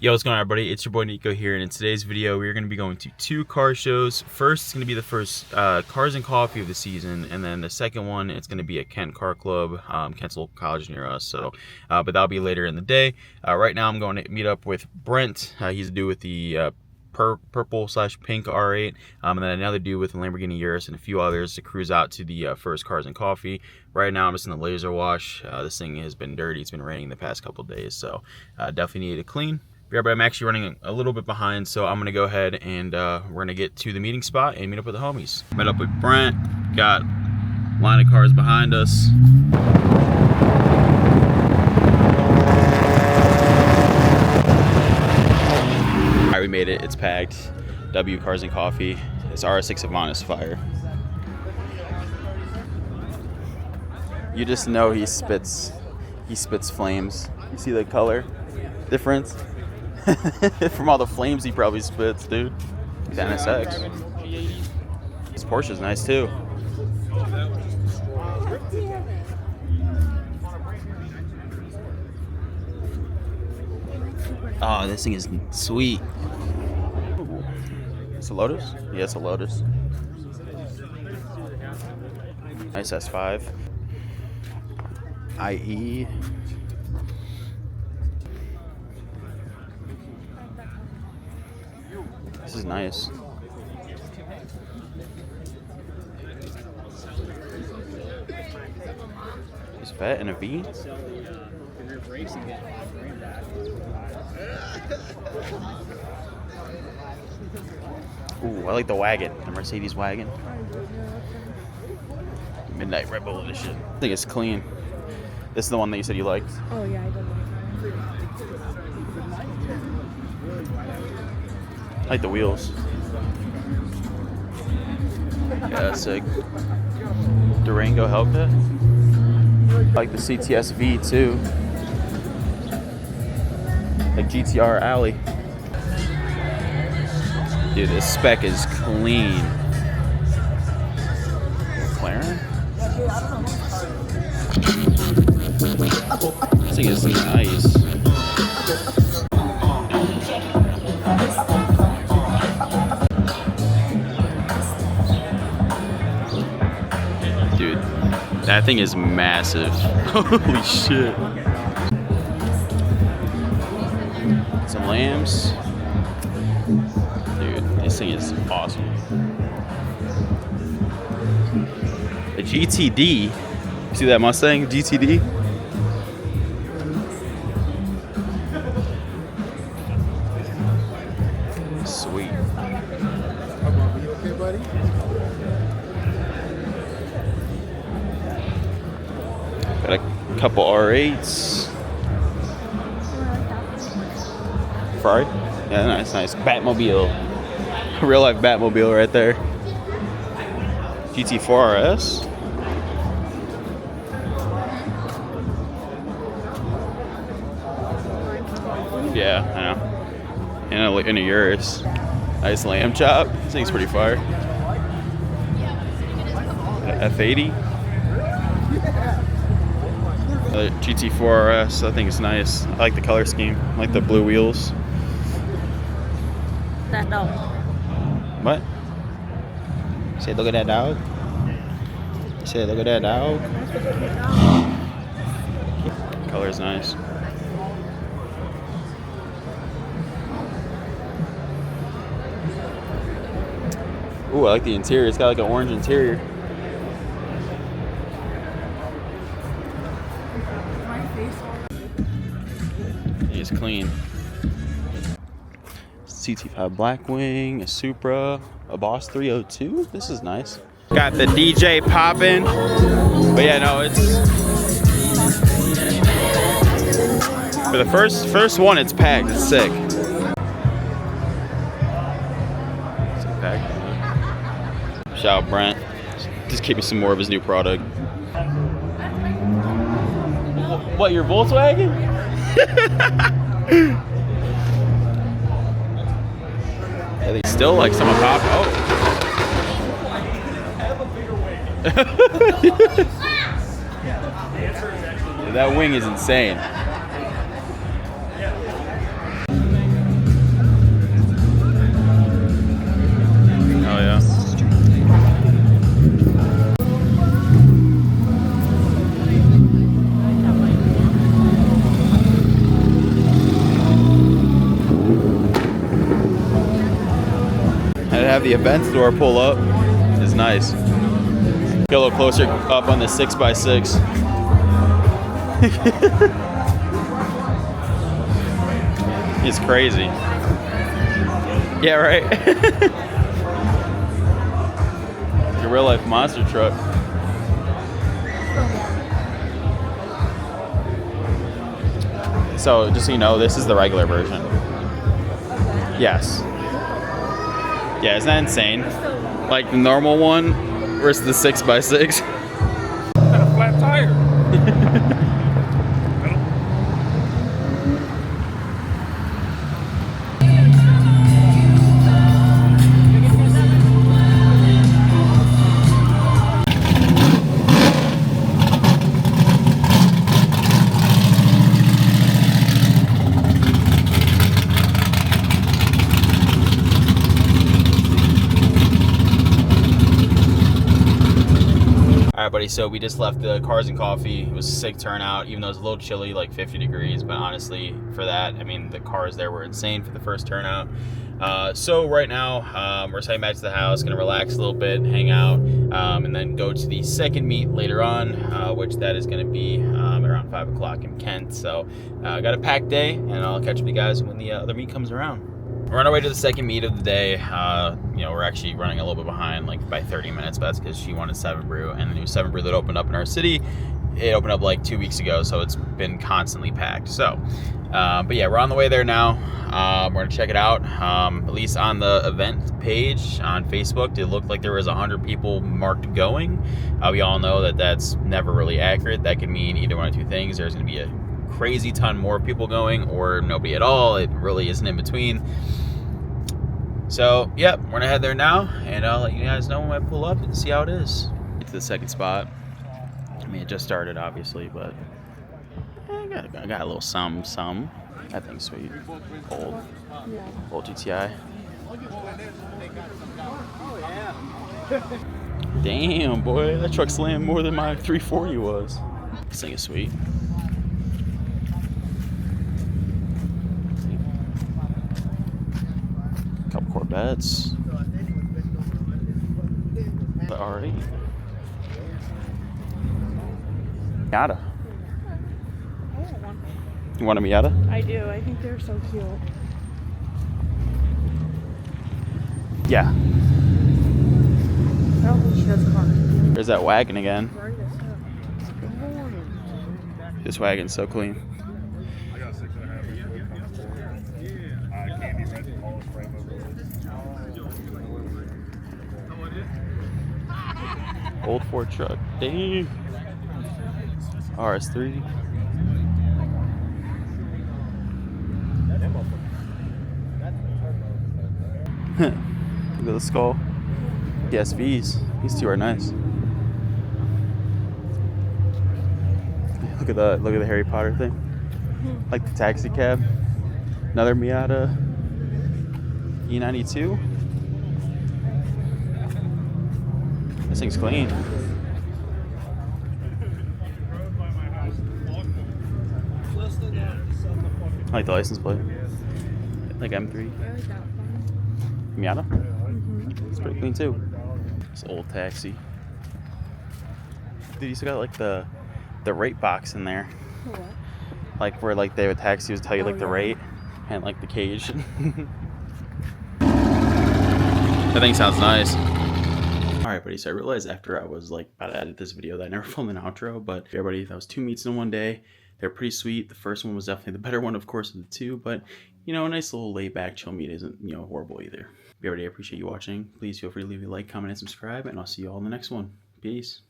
Yo, what's going on, everybody? It's your boy Nico here, and in today's video we're going to be going to two car shows. First, it's going to be the first Cars and Coffee of the season, and then the second one, it's going to be at Kent Car Club. Kent's a local college near us, so but that'll be later in the day. Right now I'm going to meet up with Brent. He's a dude with the purple/pink R8, and then another dude with a Lamborghini Urus and a few others to cruise out to the first Cars and Coffee. Right now I'm just in the laser wash. This thing has been dirty. It's been raining the past couple days, so definitely need to clean. Yeah, but I'm actually running a little bit behind, so I'm gonna go ahead and we're gonna get to the meeting spot and meet up with the homies. Met up with Brent, got a line of cars behind us. All right, we made it, it's packed. W Cars and Coffee. It's R6 Avant fire. You just know he spits flames. You see the color difference? From all the flames he probably spits, dude. He's NSX. This Porsche's nice too. Oh, this thing is sweet. It's a Lotus? Yeah, it's a Lotus. Nice S5. IE. This is nice. Is Vet and a V? Ooh, I like the wagon, the Mercedes wagon. Midnight Red Bull edition. I think it's clean. This is the one that you said you liked. Oh yeah, I don't like I like the wheels. Yeah, that's sick. Durango Hellcat. I like the CTS V too. Like GTR Alley. Dude, this spec is clean. McLaren? This thing is nice. Dude, that thing is massive. Holy shit. Some lambs. Dude, this thing is awesome. A GTD. You see that Mustang? GTD? Sweet. You okay, buddy? Got a couple R8's. Ferrari? Yeah, nice. Batmobile. Real life Batmobile right there. GT4 RS. Yeah, I know. In a Urus. Nice lamb chop. This thing's pretty fire. F80. GT4 RS. I think it's nice. I like the color scheme. I like the blue wheels. that dog. What? Say, look at that dog. Say, look at that dog. Color's nice. Ooh, I like the interior. It's got like an orange interior. It's clean. CT5 Blackwing, a Supra, a Boss 302. This is nice. Got the DJ popping. But yeah, no, it's for the first one. It's packed. It's sick. Shout out Brent. Just give me some more of his new product. What, your Volkswagen? Yeah, they still like some of pop. Oh. Yeah, that wing is insane. have the event store pull up. It's nice. Get a little closer up on the 6x6. It's crazy. Yeah, right. Like a real life monster truck. So just so you know, this is the regular version. Yes. Yeah, isn't that insane? Like the normal one versus the 6x6. Got a flat tire. Alright, buddy, so we just left the Cars and Coffee. It was a sick turnout, even though it was a little chilly, like 50 degrees. But honestly, for that, I mean, the cars there were insane for the first turnout. So right now, we're heading back to the house, gonna relax a little bit, hang out, and then go to the second meet later on, which that is gonna be around 5 o'clock in Kent. So got a packed day, and I'll catch up with you guys when the other meet comes around. We're on our way to the second meet of the day. You know, we're actually running a little bit behind, like by 30 minutes, but that's because she wanted 7 Brew, and the new 7 Brew that opened up in our city, it opened up like 2 weeks ago, so it's been constantly packed. So, but yeah, we're on the way there now. We're gonna check it out. At least on the event page on Facebook, it looked like there was 100 people marked going. We all know that that's never really accurate. That could mean either one of two things. There's gonna be a crazy ton more people going, or nobody at all. It really isn't in between. So yeah, we're gonna head there now, and I'll let you guys know when I pull up and see how it is. Get to the second spot. I mean, it just started, obviously, but I got a little some. That thing's sweet. Old GTI. Damn, boy, that truck slammed more than my 340 was. This thing is sweet. Couple Corvettes. The R8. Miata. You want a Miata? I do. I think they're so cute. Yeah. I don't think she does cars. There's that wagon again. This wagon's so clean. Old Ford truck. Dang. RS3. Look at the skull. The SVs. These two are nice. Look at the Harry Potter thing. Like the taxi cab. Another Miata E92. This thing's clean. I like the license plate. Like M3. Miata? It's pretty clean too. This old taxi. Dude, you still got like the rate box in there. What? Like where like they would taxi would tell you like the rate and like the cage. That thing sounds nice. Alright, buddy, so I realized after I was like about to edit this video that I never filmed an outro, but everybody, that was 2 meets in one day. They're pretty sweet. The first one was definitely the better one, of course, of the two, but you know, a nice little laid back chill meet isn't, you know, horrible either. Everybody, I appreciate you watching. Please feel free to leave a like, comment, and subscribe, and I'll see you all in the next one. Peace.